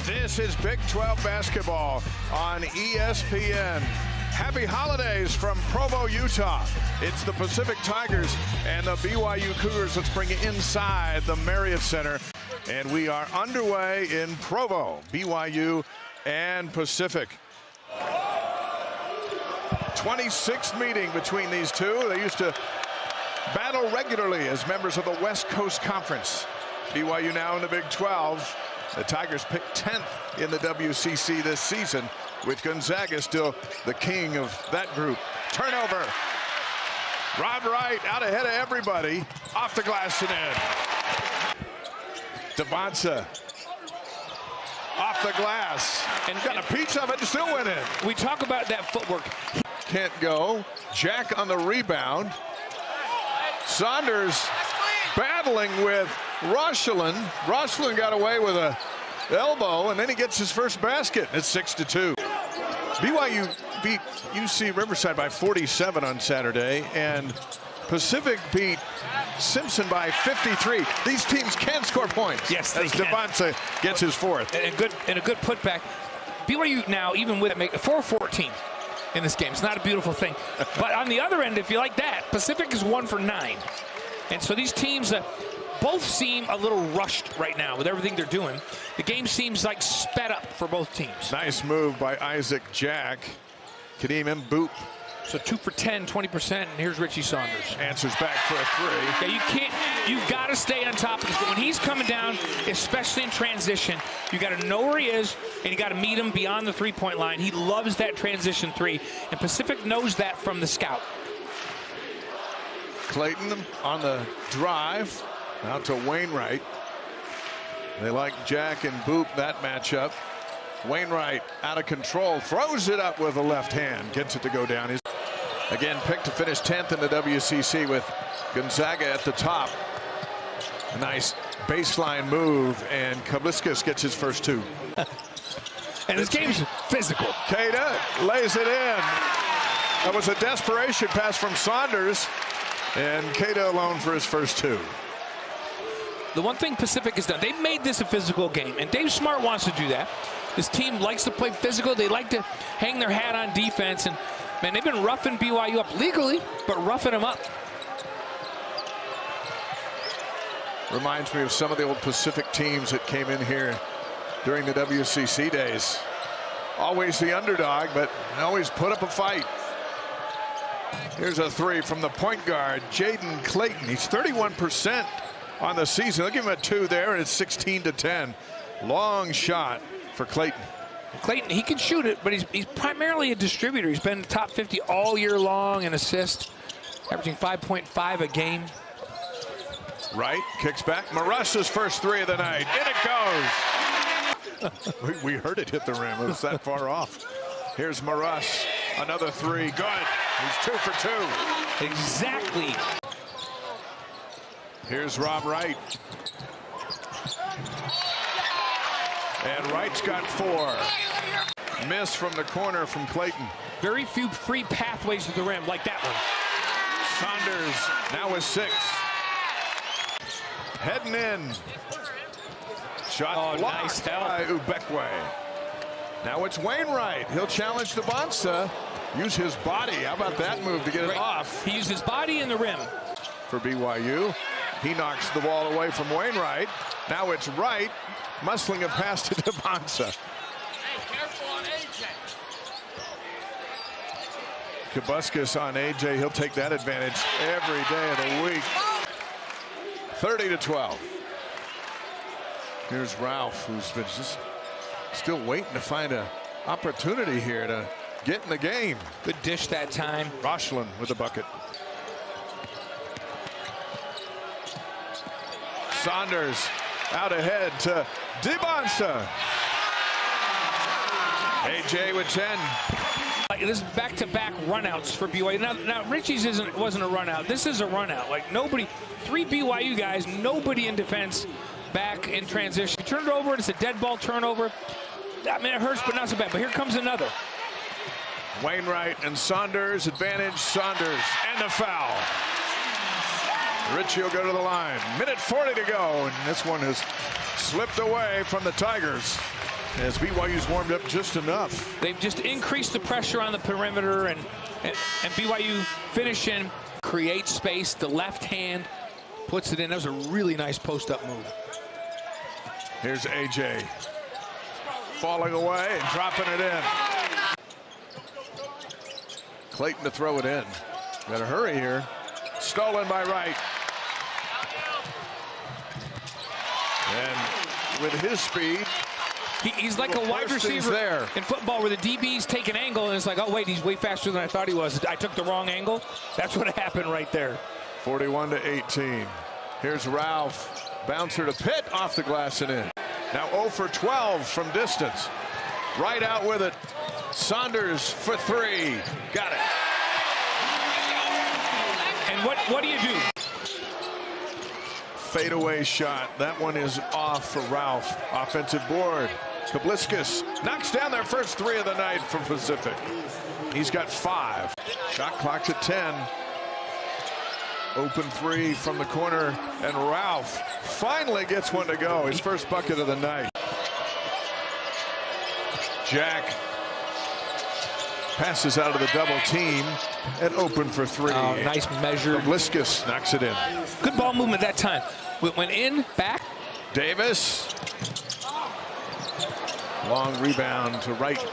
This is Big 12 basketball on ESPN. Happy holidays from Provo, Utah. It's the Pacific Tigers and the BYU Cougars. Let's bring you inside the Marriott Center. And we are underway in Provo, BYU and Pacific. 26th meeting between these two. They used to battle regularly as members of the West Coast Conference. BYU now in the Big 12. The Tigers picked 10th in the WCC this season, with Gonzaga still the king of that group. Turnover. Rob Wright out ahead of everybody. Off the glass and in. Devonsa off the glass. And got a piece of it and still went in. We talk about that footwork. Can't go. Jack on the rebound. Saunders battling with Rochelin. Rochelin got away with a elbow, and then he gets his first basket. It's 6-2. BYU beat UC Riverside by 47 on Saturday, and Pacific beat Simpson by 53. These teams can score points. Yes, they as can. Devonsa gets his fourth. And a good putback. BYU now, even with 4-14 in this game. It's not a beautiful thing. But on the other end, if you like that, Pacific is 1 for 9. And so these teams both seem a little rushed right now with everything they're doing. The game seems like sped up for both teams. Nice move by Isaac Jack. Kadeem Mboop. So 2 for 10, 20%, and here's Richie Saunders. Answers back for a three. Yeah, you've got to stay on top of this. When he's coming down, especially in transition, you got to know where he is, and you got to meet him beyond the three-point line. He loves that transition three, and Pacific knows that from the scout. Clayton on the drive. Out to Wainwright. They like Jack and Boop, that matchup. Wainwright out of control, throws it up with the left hand, gets it to go down. He's again picked to finish 10th in the WCC with Gonzaga at the top. A nice baseline move, and Kabliskas gets his first two. And this game's physical. Keita lays it in. That was a desperation pass from Saunders, and Keita alone for his first two. The one thing Pacific has done, they've made this a physical game, and Dave Smart wants to do that. This team likes to play physical. They like to hang their hat on defense, and man, they've been roughing BYU up legally, but roughing them up. Reminds me of some of the old Pacific teams that came in here during the WCC days. Always the underdog, but always put up a fight. Here's a three from the point guard, Jaden Clayton. He's 31% on the season. They'll give him a 2 there, and it's 16-10. Long shot for Clayton. Clayton, he can shoot it, but he's primarily a distributor. He's been top 50 all year long in assists, averaging 5.5 a game. Wright kicks back. Marussa's first three of the night. In it goes. we heard it hit the rim. It was that far off. Here's Maruss. Another three. Good. He's 2 for 2. Exactly. Here's Rob Wright. And Wright's got 4. Miss from the corner from Clayton. Very few free pathways to the rim like that one. Saunders now with 6. Heading in. Shot blocked nice by Ubekwe. Now it's Wainwright. He'll challenge Devonsa. Use his body. How about that move to get it off? He used his body in the rim. For BYU. He knocks the ball away from Wainwright. Now it's Wright muscling a pass to Devonsa. Hey, careful on AJ. Kabuskas on AJ. He'll take that advantage every day of the week. 30-12. Here's Ralph, who's been just still waiting to find an opportunity here to get in the game. Good dish that time. Rochelin with a bucket. Saunders out ahead to Devonsa. AJ with 10. This is back-to-back runouts for BYU. Now Richie's wasn't a runout. This is a runout. Like nobody, 3 BYU guys, nobody in defense back in transition. He turned it over, and it's a dead ball turnover. I mean, it hurts, but not so bad. But here comes another. Wainwright and Saunders, advantage Saunders, and a foul. Richie will go to the line. Minute 40 to go, and this one has slipped away from the Tigers. As BYU's warmed up just enough. They've just increased the pressure on the perimeter, and BYU finishing, create space. The left hand puts it in. That was a really nice post-up move. Here's AJ falling away and dropping it in. Clayton to throw it in. Got to hurry here. Stolen by Wright. And with his speed, he's like a wide receiver there in football where the DBs take an angle and it's like, oh wait, he's way faster than I thought he was. I took the wrong angle. That's what happened right there. 41-18. Here's Ralph. Bouncer to Pitt, off the glass and in. Now 0 for 12 from distance. Right out with it. Saunders for 3. Got it. And what do you do? Fadeaway shot. That one is off for Ralph. Offensive board. Kabliskas knocks down their first 3 of the night from Pacific. He's got 5. Shot clock's at 10. Open 3 from the corner, and Ralph finally gets one to go. His first bucket of the night. Jack passes out of the double team and open for 3. Oh, nice measure. Kabliskas knocks it in. Good ball movement that time. Went in, back. Davis. Long rebound to Wright.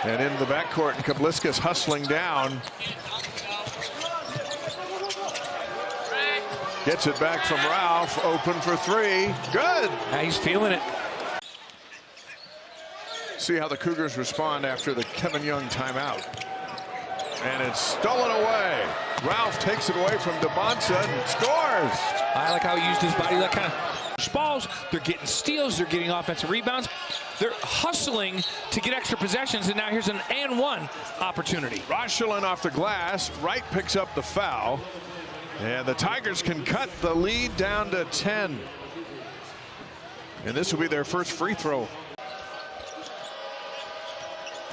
And into the backcourt, and Kabliskas hustling down. Gets it back from Ralph. Open for 3. Good. Now he's feeling it. See how the Cougars respond after the Kevin Young timeout. And it's stolen away. Ralph takes it away from DeBonsa and scores. I like how he used his body. That kind of balls. They're getting steals. They're getting offensive rebounds. They're hustling to get extra possessions. And now here's an and 1 opportunity. Rochelin off the glass. Wright picks up the foul. And the Tigers can cut the lead down to 10. And this will be their first free throw.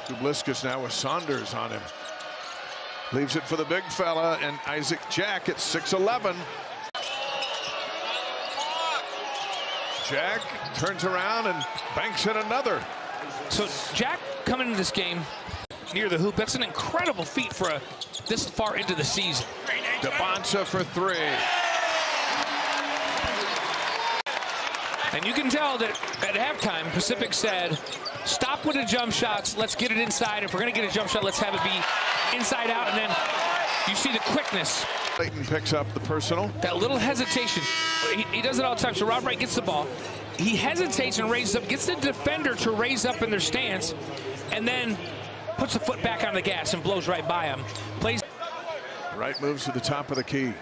Kabliskas now with Saunders on him. Leaves it for the big fella, and Isaac Jack at 6'11". Jack turns around and banks in another. So Jack coming into this game near the hoop, that's an incredible feat for this far into the season. DeBonsa for 3. And you can tell that at halftime, Pacific said, stop with the jump shots. Let's get it inside. If we're going to get a jump shot, let's have it be inside out. And then you see the quickness. Clayton picks up the personal. That little hesitation. He does it all the time. So Rob Wright gets the ball. He hesitates and raises up, gets the defender to raise up in their stance, and then puts the foot back on the gas and blows right by him. Plays. Wright moves to the top of the key.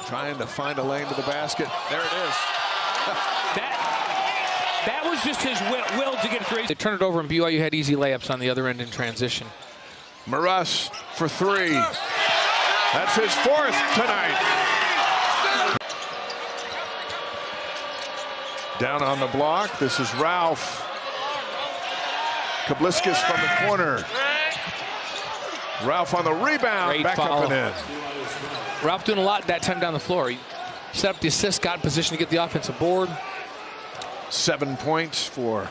Trying to find a lane to the basket. There it is. That was just his will to get through. They turned it over, and BYU had easy layups on the other end in transition. Maras for 3. That's his 4th tonight. Down on the block. This is Ralph. Kabliskas from the corner. Ralph on the rebound. Great back follow. up and in. Ralph doing a lot that time down the floor. He set up the assist, got in position to get the offensive board. 7 points for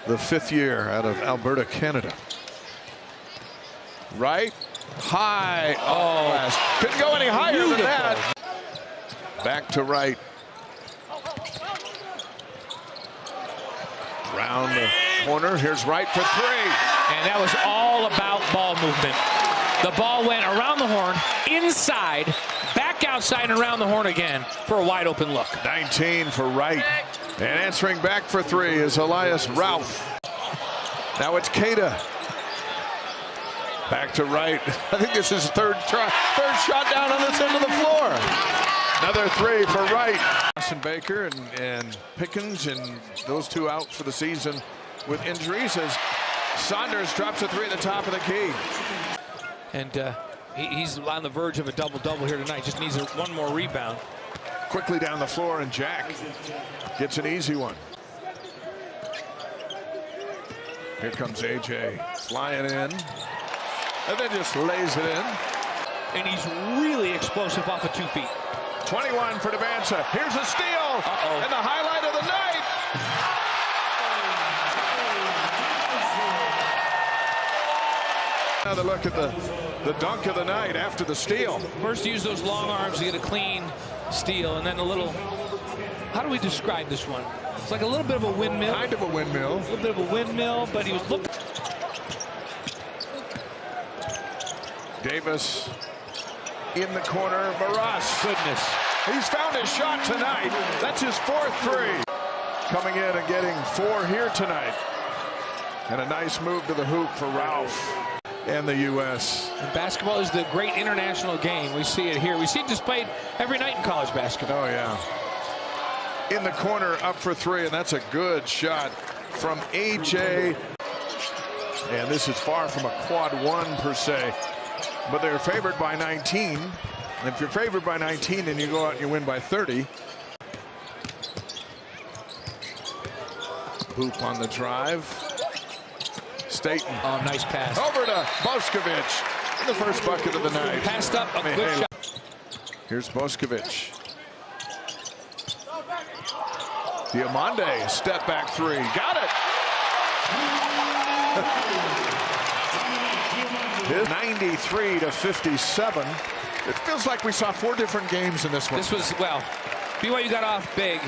the 5th year out of Alberta, Canada. Right, high. Oh, couldn't go any higher than that. Back to Wright. Round the corner. Here's Wright for 3. And that was all about ball movement. The ball went around the horn, inside, back outside, and around the horn again for a wide open look. 19 for Wright. And answering back for 3 is Elias Ralph. Now it's Cada. Back to Wright. I think this is his third shot down on this end of the floor. Another 3 for Wright. Austin Baker and Pickens, and those 2 out for the season with injuries as Saunders drops a 3 at the top of the key. And he's on the verge of a double-double here tonight. Just needs one more rebound. Quickly down the floor, and Jack gets an easy one. Here comes AJ flying in, and then just lays it in. And he's really explosive off of 2 feet. 21 for DeBonsa. Here's a steal. And the highlight of the night. Another look at the dunk of the night after the steal. First, use those long arms to get a clean steal, and then a little. How do we describe this one? It's like a little bit of a windmill. Kind of a windmill. A little bit of a windmill, but he was looking. Davis in the corner. Barras. Goodness. He's found his shot tonight. That's his 4th three. Coming in and getting 4 here tonight. And a nice move to the hoop for Ralph and the U.S. And basketball is the great international game. We see it here. We see it displayed every night in college basketball. Oh, yeah. In the corner, up for 3, and that's a good shot from A.J. And this is far from a quad 1 per se, but they're favored by 19. And if you're favored by 19, then you go out and you win by 30. Hoop on the drive. Staten. Oh, nice pass. Over to Boskovic. The first bucket of the night. Passed up a good shot. Here's Boskovic. Diamande, step back 3. Got it. His 93 to 57. It feels like we saw 4 different games in this one. This was, well, BYU got off big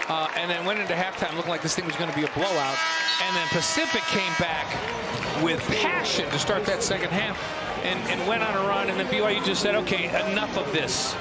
and then went into halftime looking like this thing was going to be a blowout. And then Pacific came back with passion to start that second half and went on a run. And then BYU just said, okay, enough of this.